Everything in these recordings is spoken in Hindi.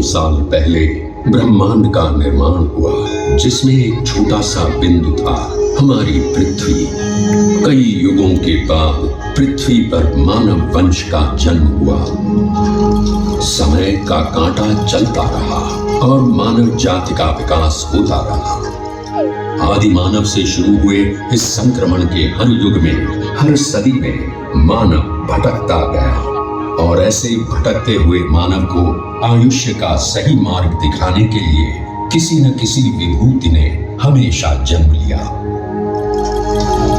साल पहले ब्रह्मांड का निर्माण हुआ, जिसमें एक छोटा सा बिंदु था, हमारी पृथ्वी। कई युगों के बाद पृथ्वी पर मानव वंश का जन्म हुआ। समय का कांटा चलता रहा और मानव जाति का विकास होता रहा। आदि मानव से शुरू हुए इस संक्रमण के हर युग में, हर सदी में मानव भटकता गया और ऐसे भटकते हुए मानव को आयुष्य का सही मार्ग दिखाने के लिए किसी न किसी विभूति ने हमेशा जन्म लिया।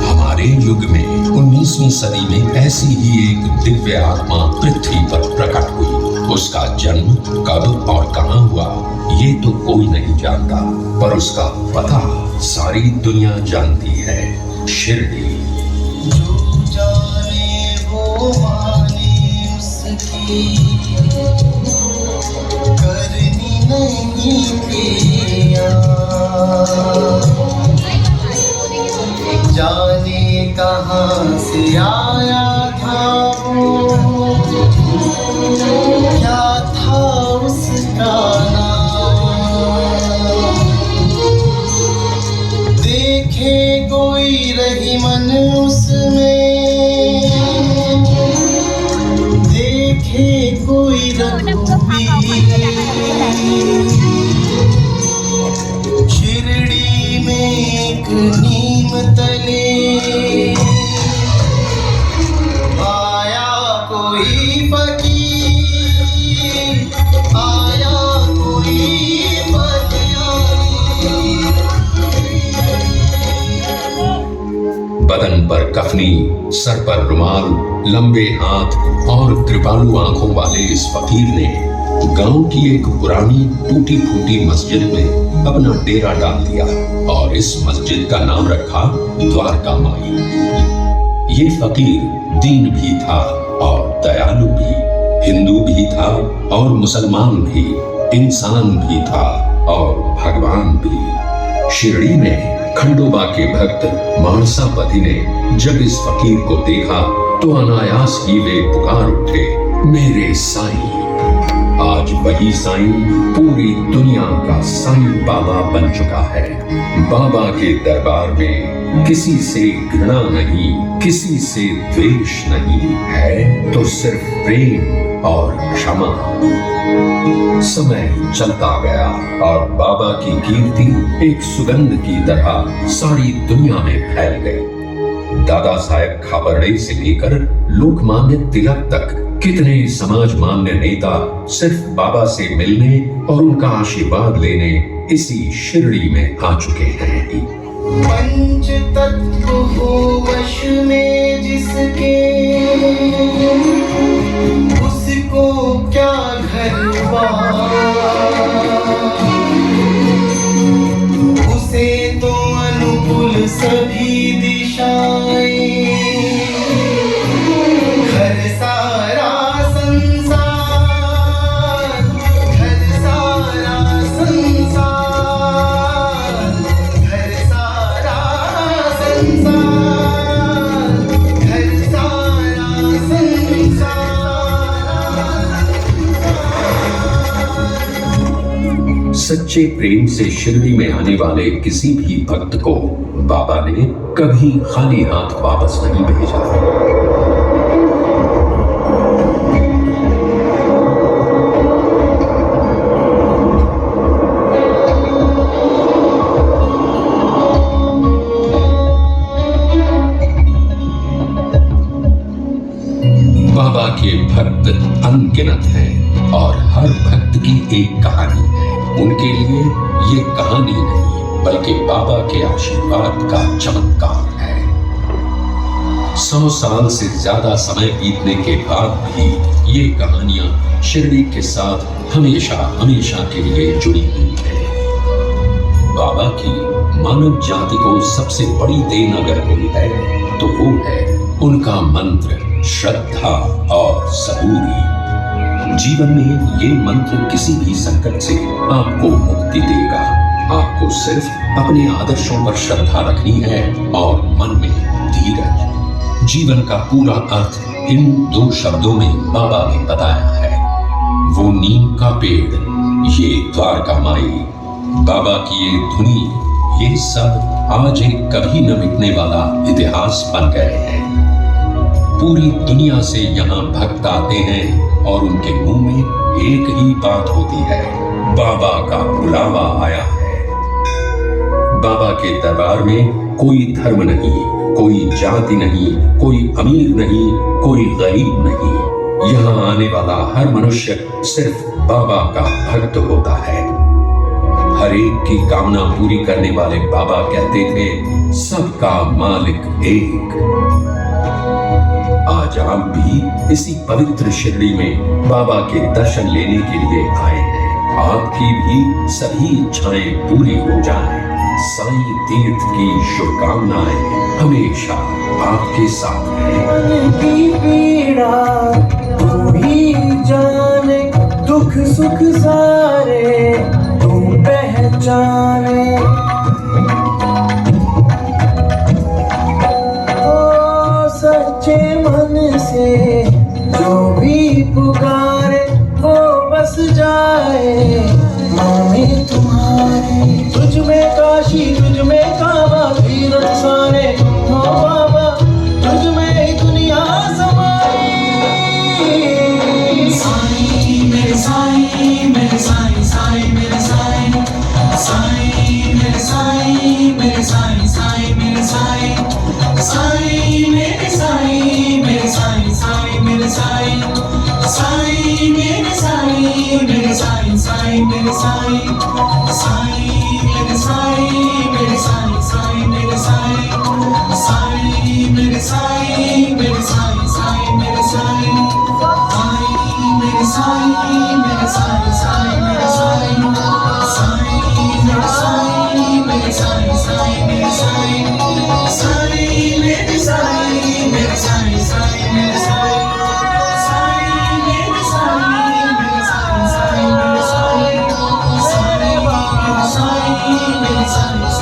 हमारे युग में 19वीं सदी में ऐसी ही एक दिव्य आत्मा पृथ्वी पर प्रकट हुई। उसका जन्म कब और कहां हुआ ये तो कोई नहीं जानता, पर उसका पता सारी दुनिया जानती है, शिरडी। जो जाने वो माने उसकी करनी नहीं पिया, जाने कहाँ से आया था वो, क्या था उसका नाम। देखे कोई रही मन उसमें, देखे कोई रघुवीर, शिरडी में एक नीम तले आया कोई फकीर, आया कोई फकीर। बदन पर कफनी, सर पर रुमाल, लंबे हाथ और कृपालु आंखों वाले इस फकीर ने गांव की एक पुरानी टूटी फूटी मस्जिद में अपना डेरा डाल दिया और इस मस्जिद का नाम रखा द्वारका माई। ये फकीर दीन भी था और दयालु भी, हिंदू भी था और मुसलमान भी, इंसान भी था और भगवान भी। शिरडी में खंडोबा के भक्त मानसापति ने जब इस फकीर को देखा तो अनायास ही वे पुकार उठे, मेरे साईं। आज वही साईं पूरी दुनिया का साईं बाबा बन चुका है। बाबा के दरबार में किसी से घृणा नहीं, किसी से द्वेष नहीं है, तो सिर्फ प्रेम और क्षमा। समय चलता गया और बाबा की कीर्ति एक सुगंध की तरह सारी दुनिया में फैल गई। दादा साहेब खाबरडे से लेकर लोकमान्य तिलक तक कितने समाज मान्य नेता सिर्फ बाबा से मिलने और उनका आशीर्वाद लेने इसी शिरडी में आ चुके हैं। पंच तत्व हो वश में जिसके, उसको क्या घर उसे तो अनुकूल सभी दिशाएं, घर सारा संसार, घर सारा संसार, घर सारा संसार, घर सारा संसार। सच्चे प्रेम से शिरडी में आने वाले किसी भी भक्त को बाबा ने कभी खाली हाथ वापस नहीं भेजा। बाबा के भक्त अनगिनत हैं और हर भक्त की एक कहानी है। उनके लिए ये कहानी नहीं बल्कि बाबा के आशीर्वाद का चमत्कार है। 100 साल से ज्यादा समय बीतने के बाद भी ये कहानियां शिरडी के साथ हमेशा हमेशा के लिए जुड़ी हुई है। बाबा की मानव जाति को सबसे बड़ी देन अगर कोई है तो वो है उनका मंत्र, श्रद्धा और सबूरी। जीवन में ये मंत्र किसी भी संकट से आपको मुक्ति देगा। आपको सिर्फ अपने आदर्शों पर श्रद्धा रखनी है और मन में धीरज। जीवन का पूरा अर्थ इन 2 शब्दों में बाबा ने बताया है। वो नीम का पेड़ ये द्वारका माई, बाबा की ये धुनी, ये सब आज एक कभी न मिटने वाला इतिहास बन गए हैं। पूरी दुनिया से यहाँ भक्त आते हैं और उनके मुंह में एक ही बात होती है, बाबा का बुलावा आया है। बाबा के दरबार में कोई धर्म नहीं, कोई जाति नहीं, कोई अमीर नहीं, कोई गरीब नहीं। यहाँ आने वाला हर मनुष्य सिर्फ बाबा का भक्त होता है। हर एक की कामना पूरी करने वाले बाबा कहते थे, सबका मालिक एक। आज आप भी इसी पवित्र शिरडी में बाबा के दर्शन लेने के लिए आए हैं। आपकी भी सभी इच्छाएं पूरी हो जाएं। साईं तीर्थ की शुभकामनाएं हमेशा आपके साथ हैं। मन की पीड़ा तू ही जाने, दुख सुख सारे तू पहचाने। सच्चे मन से जो भी पुकारे वो बस जाए माने तुम्हारे। तुझ में काशी, तुझ में काबा, तीरथ सारे हो बाबा, तुझ में ही दुनिया समाई। साईं मेरे साईं, मेरे साईं, साईं मेरे साईं, साईं मेरे साईं, मेरे साईं, साईं मेरे साईं, साईं मेरे साईं, मेरे साईं, साईं मेरे साईं, साईं मेरे साईं, मेरे साईं, साईं मेरे साईं, साईं मेरे साईं, मेरे साईं, साईं मेरे साईं, साईं मेरे साईं, मेरे साईं, साईं मेरे साईं, साईं मेरे साईं, मेरे साईं, साईं मेरे साईं, साईं मेरे साईं, मेरे साईं, साईं मेरे साईं, साईं मेरे साईं, मेरे साईं, साईं मेरे साईं, साईं मेरे साईं, मेरे साईं, साईं मेरे साईं, साईं मेरे साईं, मेरे साईं,